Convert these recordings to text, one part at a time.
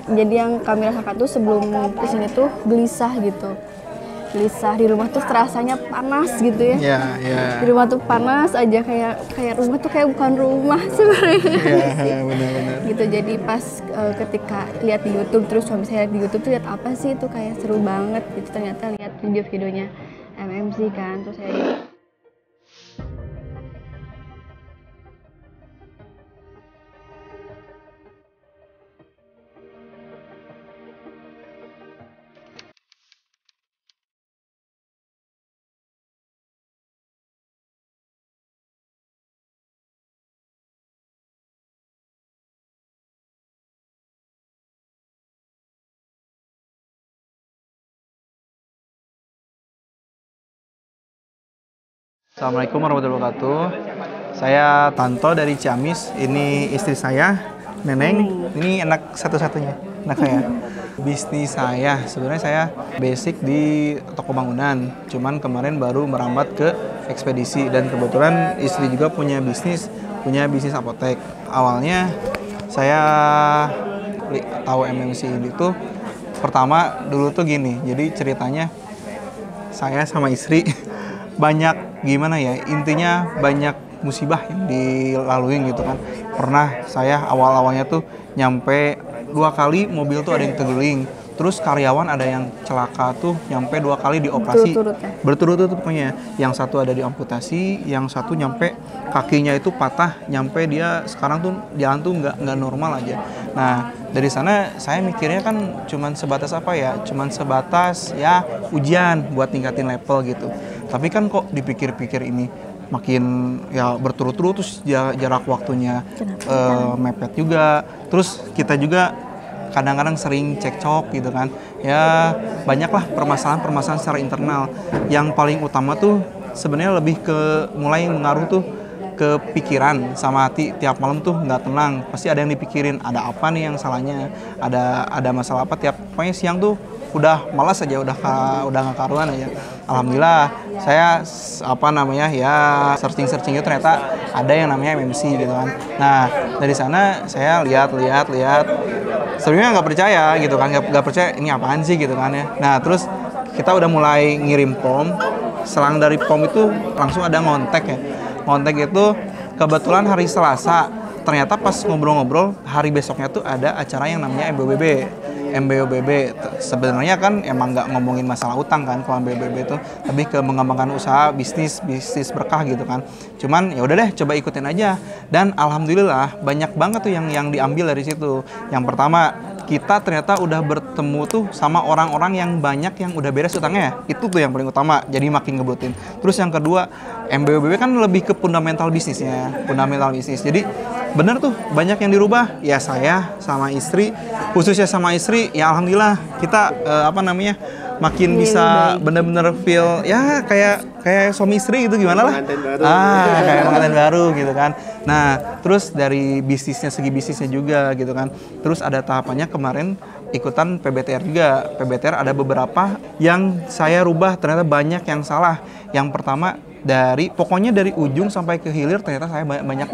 Jadi yang kami rasakan tuh sebelum kesini tuh gelisah gitu. Gelisah di rumah tuh terasanya panas gitu ya. Iya, iya. Di rumah tuh panas aja, kayak rumah tuh kayak bukan rumah sebenarnya. Iya, benar-benar. Gitu. Jadi pas ketika lihat di YouTube, terus suami saya lihat di YouTube tuh lihat apa sih itu kayak seru banget gitu. Ternyata lihat video-videonya MMC kan, terus saya Assalamualaikum warahmatullahi wabarakatuh. Saya Tanto dari Ciamis. Ini istri saya, Neneng. Ini anak satu-satunya, anak saya. Bisnis saya, sebenarnya saya basic di toko bangunan. Cuman kemarin baru merambat ke ekspedisi dan kebetulan istri juga punya bisnis apotek. Awalnya saya tahu MMC ini tuh pertama dulu tuh gini. Jadi ceritanya saya sama istri banyak gimana ya, intinya banyak musibah yang dilaluin gitu kan. Pernah saya awal-awalnya tuh nyampe 2 kali mobil tuh ada yang terguling, terus karyawan ada yang celaka tuh nyampe 2 kali dioperasi berturut-turut pokoknya. Yang satu ada diamputasi, yang satu nyampe kakinya itu patah, nyampe dia sekarang tuh jalan tuh nggak normal aja. Nah dari sana saya mikirnya kan cuman sebatas apa ya, cuman sebatas ya ujian buat tingkatin level gitu. Tapi kan kok dipikir-pikir ini makin ya berturut-turut, terus jarak waktunya mepet juga. Terus kita juga kadang-kadang sering cekcok gitu kan. Ya banyaklah permasalahan secara internal. Yang paling utama tuh sebenarnya lebih ke mulai mengaruh tuh ke pikiran sama hati. Tiap malam tuh nggak tenang, pasti ada yang dipikirin, ada apa nih yang salahnya, ada masalah apa. Pokoknya siang tuh udah malas aja, udah nggak karuan aja. Alhamdulillah saya searching itu ternyata ada yang namanya MMC gitu kan. Nah dari sana saya lihat sebenarnya nggak percaya gitu kan, nggak percaya ini apaan sih gitu kan ya. Nah terus kita udah mulai ngirim form. Selang dari form itu langsung ada ngontek itu kebetulan hari Selasa. Ternyata pas ngobrol-ngobrol hari besoknya tuh ada acara yang namanya MBOBB. Sebenarnya kan emang nggak ngomongin masalah utang kan kalau MBOBB itu, lebih ke mengembangkan usaha bisnis berkah gitu kan. Cuman ya udah deh coba ikutin aja, dan alhamdulillah banyak banget tuh yang diambil dari situ. Yang pertama, kita ternyata udah bertemu tuh sama orang-orang yang banyak yang udah beres utangnya. Itu tuh yang paling utama, jadi makin ngebutin. Terus yang kedua, MBOBB kan lebih ke fundamental bisnis. Jadi bener tuh banyak yang dirubah. Ya saya sama istri, khususnya sama istri, ya alhamdulillah kita makin bisa bener-bener feel ya kayak suami istri gitu, gimana lah. Kayak pengantin baru gitu kan. Nah, terus dari segi bisnisnya juga gitu kan. Terus ada tahapannya kemarin ikutan PBTR juga. PBTR ada beberapa yang saya rubah, ternyata banyak yang salah. Yang pertama pokoknya dari ujung sampai ke hilir ternyata saya banyak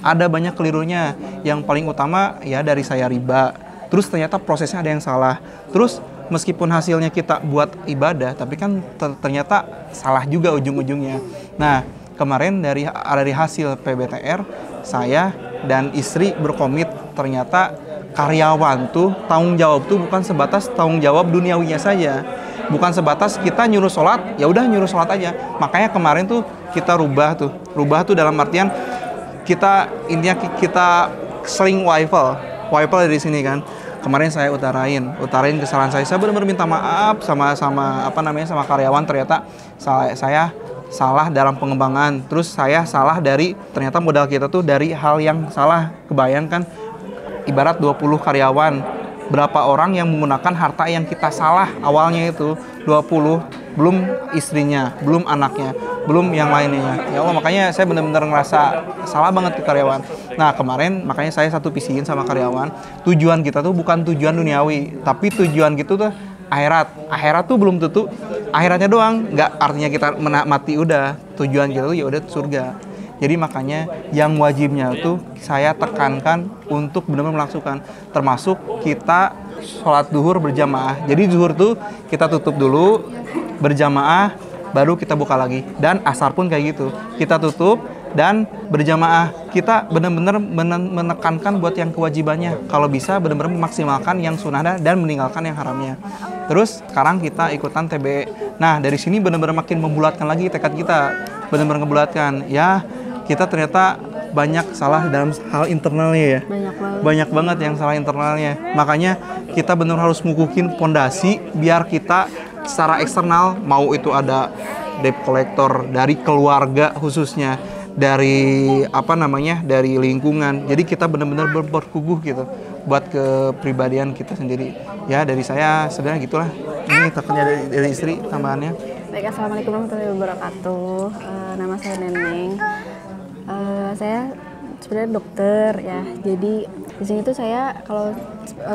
ada banyak kelirunya. Yang paling utama ya dari saya riba. Terus ternyata prosesnya ada yang salah. Terus meskipun hasilnya kita buat ibadah, tapi kan ternyata salah juga ujung-ujungnya. Nah, kemarin dari hasil PBTR, saya dan istri berkomit ternyata karyawan tuh tanggung jawab tuh bukan sebatas tanggung jawab duniawinya saja. Bukan sebatas kita nyuruh sholat, ya udah nyuruh sholat aja. Makanya kemarin tuh kita rubah tuh dalam artian kita sering waifel dari sini kan. Kemarin saya utarain kesalahan saya benar-benar minta maaf sama karyawan. Ternyata saya salah dalam pengembangan, terus saya salah dari ternyata modal kita tuh dari hal yang salah. Kebayangkan ibarat 20 karyawan, berapa orang yang menggunakan harta yang kita salah awalnya itu 20, belum istrinya, belum anaknya, belum yang lainnya. Ya Allah, makanya saya benar-benar ngerasa salah banget ke karyawan. Nah kemarin makanya saya satu visiin sama karyawan, tujuan kita tuh bukan tujuan duniawi, tapi tujuan gitu tuh akhirat tuh belum tentu akhiratnya doang, nggak artinya kita mati udah. Tujuan kita tuh ya udah surga. Jadi makanya yang wajibnya itu saya tekankan untuk benar-benar melaksukkan, termasuk kita sholat duhur berjamaah. Jadi duhur tuh kita tutup dulu berjamaah, baru kita buka lagi. Dan asar pun kayak gitu, kita tutup dan berjamaah. Kita benar-benar menekankan buat yang kewajibannya. Kalau bisa benar-benar memaksimalkan yang sunnah dan meninggalkan yang haramnya. Terus sekarang kita ikutan TBE. Nah dari sini benar-benar makin membulatkan lagi tekad kita, benar-benar ngebulatkan. Ya kita ternyata banyak salah dalam hal internalnya ya. Banyak banget yang salah internalnya. Makanya kita benar harus ngukuhin pondasi biar kita secara eksternal, mau itu ada debt collector dari keluarga khususnya, dari dari lingkungan. Jadi kita benar-benar berkuguh gitu buat kepribadian kita sendiri. Ya dari saya sebenarnya gitulah. Ini takutnya dari istri tambahannya. Baik, assalamualaikum warahmatullahi wabarakatuh. Nama saya Neneng. Saya sebenarnya dokter ya. Jadi di sini tuh saya kalau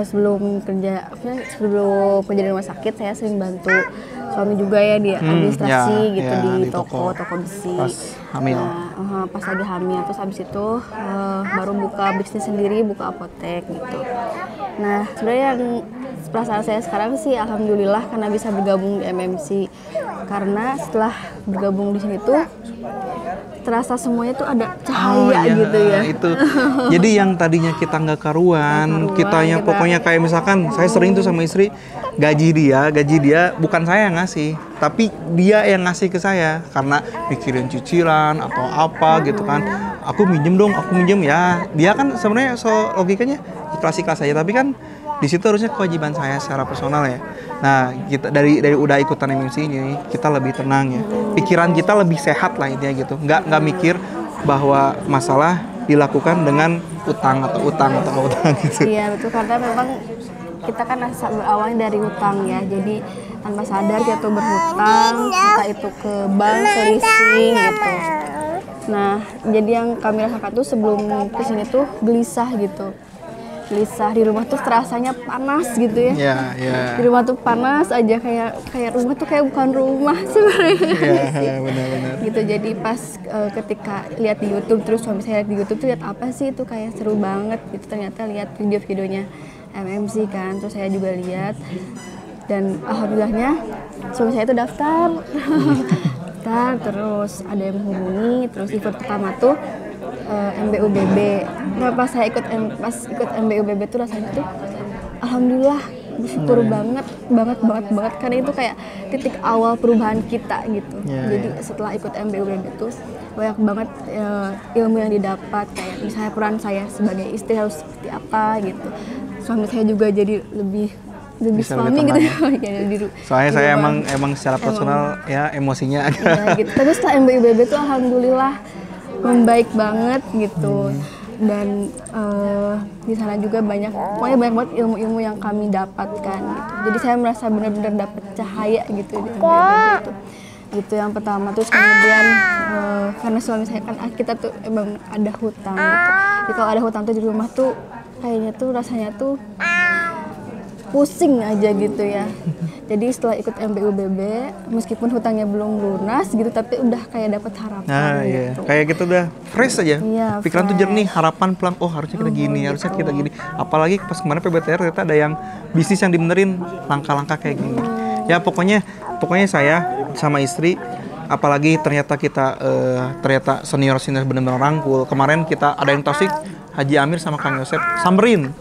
sebelum kerja di rumah sakit, saya sering bantu suami juga ya di administrasi gitu di toko besi. Pas hamil. Nah, pas lagi hamil, terus habis itu baru buka bisnis sendiri, buka apotek gitu. Nah sebenarnya yang perasaan saya sekarang sih alhamdulillah karena bisa bergabung di MMC. Karena setelah bergabung di sini tuh terasa semuanya tuh ada cahaya gitu ya. Itu. Jadi yang tadinya kita nggak karuan, kitanya pokoknya kayak misalkan saya sering tuh sama istri gaji dia bukan saya yang ngasih, tapi dia yang ngasih ke saya karena mikirin cicilan atau apa gitu kan. Aku minjem ya. Dia kan sebenarnya logikanya ikhlas aja, tapi kan di situ harusnya kewajiban saya secara personal ya. Nah, kita dari udah ikutan MMC ini, kita lebih tenang ya. Pikiran kita lebih sehat lah intinya gitu. Nggak mikir bahwa masalah dilakukan dengan utang gitu. Iya, betul, karena memang kita kan berawalnya dari utang ya. Jadi tanpa sadar kita tuh berhutang, kita itu ke bank, ke leasing gitu. Nah, jadi yang kami rasakan tuh sebelum kesini tuh gelisah gitu. Di rumah tuh terasanya panas gitu ya. Iya. Di rumah tuh panas aja, kayak rumah tuh kayak bukan rumah sebenarnya. Iya, benar-benar. Gitu. Jadi pas ketika lihat di YouTube, terus suami saya lihat di YouTube tuh lihat apa sih itu kayak seru banget gitu. Ternyata lihat video-videonya MMC kan, terus saya juga lihat dan alhamdulillahnya suami saya itu daftar. Terus ada yang menghubungi, terus event pertama tuh MBUBB. Nah pas ikut MBUBB tuh rasanya tuh alhamdulillah bersyukur banget karena itu kayak titik awal perubahan kita gitu. Jadi setelah ikut MBUBB tuh banyak banget ilmu yang didapat, kayak misalnya peran saya sebagai istri harus seperti apa gitu. Suami saya juga jadi lebih suami gitu ya. Soalnya saya emang secara personal ya emosinya agak. Ya, gitu. Tapi setelah MBUBB tuh alhamdulillah membaik banget gitu. Dan di sana juga pokoknya banyak banget ilmu-ilmu yang kami dapatkan gitu. Jadi saya merasa benar-benar dapat cahaya gitu di MBUBB itu. Gitu yang pertama. Terus kemudian karena suami saya kan kita tuh emang ada hutang gitu. Jadi kalau ada hutang tuh di rumah tuh kayaknya tuh rasanya tuh pusing aja gitu ya. Jadi setelah ikut MBUBB, meskipun hutangnya belum lunas gitu, tapi udah kayak dapat harapan gitu. Kayak kita udah fresh aja. Iya, pikiran tuh jernih, harapan pelan. Oh harusnya kita gini, harusnya kita gini. Apalagi pas kemarin PBTR ternyata ada yang bisnis yang dibenerin langkah-langkah kayak gini. Ya pokoknya saya sama istri, apalagi ternyata kita ternyata senior benar-benar rangkul. Kemarin kita ada yang Taufik, Haji Amir sama Kang Yosep samperin.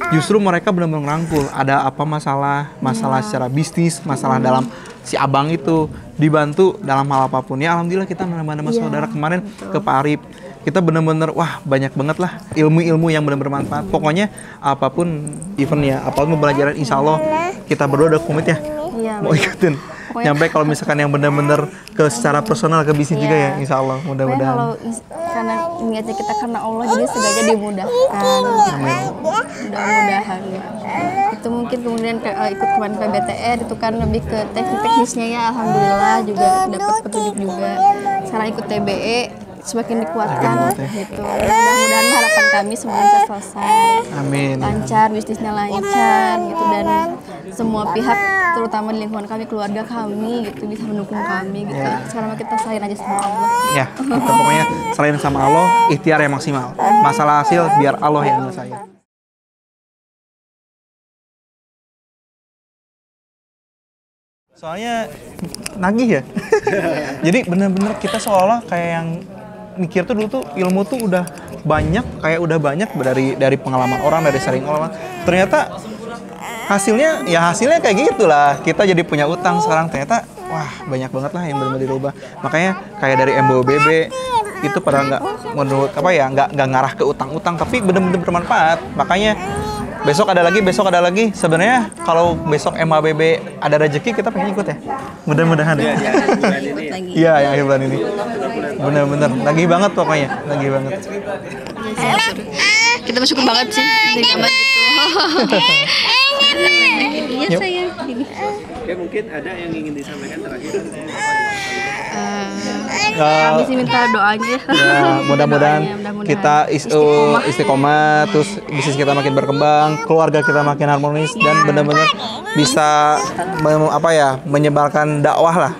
Justru mereka benar-benar rangkul. Ada apa masalah secara bisnis, masalah dalam si abang itu dibantu dalam hal apapun. Ya alhamdulillah kita menambah saudara kemarin ke Pak Arif. Kita benar-benar banyak banget lah ilmu-ilmu yang benar-benar bermanfaat. Pokoknya apapun eventnya, apapun pembelajaran, insya Allah kita berdua udah komit ya. Mau ikutin. Nyampe kalau misalkan yang benar-benar ke secara personal ke bisnis juga ya, insya Allah mudah-mudahan. Kalau karena niatnya kita karena Allah, jadi segala dimudahkan. Mudah-mudahan ya. Itu mungkin kemudian ikut kemarin PBTR itu kan lebih ke teknisnya ya, alhamdulillah juga dapat petunjuk juga. Sekarang ikut TBE semakin dikuatkan gitu. Mudah-mudahan harapan kami semuanya bisa selesai. Amin. Lancar, bisnisnya lancar gitu, dan semua pihak terutama di lingkungan kami, keluarga kami gitu, bisa mendukung kami gitu. Sekarang kita selain aja sama Allah. Ya, kita pokoknya selain sama Allah, ikhtiar yang maksimal. Masalah hasil biar Allah yang nyelesain. Soalnya nagih ya. Jadi bener-bener kita seolah kayak yang mikir tuh dulu tuh ilmu tuh udah banyak dari pengalaman orang, dari sharing orang. Ternyata hasilnya kayak gitulah. Kita jadi punya utang sekarang, ternyata wah banyak banget lah yang benar-benar dirubah. Makanya kayak dari MBOBB itu pada nggak ngarah ke utang-utang, tapi benar-benar bermanfaat. Makanya besok ada lagi. Sebenarnya kalau besok MABB ada rezeki kita pengen ikut ya. Mudah-mudahan ya. Iya, yang akhir bulan ini. Bener-bener lagi banget pokoknya, lagi banget. Kita bersyukur banget sih dengan gitu. Iya sayang. Ya mungkin ada yang ingin disampaikan terakhir. Kami sih minta doanya. Ya, mudah-mudahan kita istiqomah, terus bisnis kita makin berkembang, keluarga kita makin harmonis dan benar-benar bisa menyebarkan dakwah lah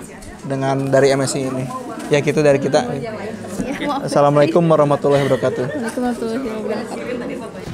dengan dari MSI ini. Ya gitu dari kita. Assalamualaikum warahmatullahi wabarakatuh. Waalaikumsalam warahmatullahi wabarakatuh.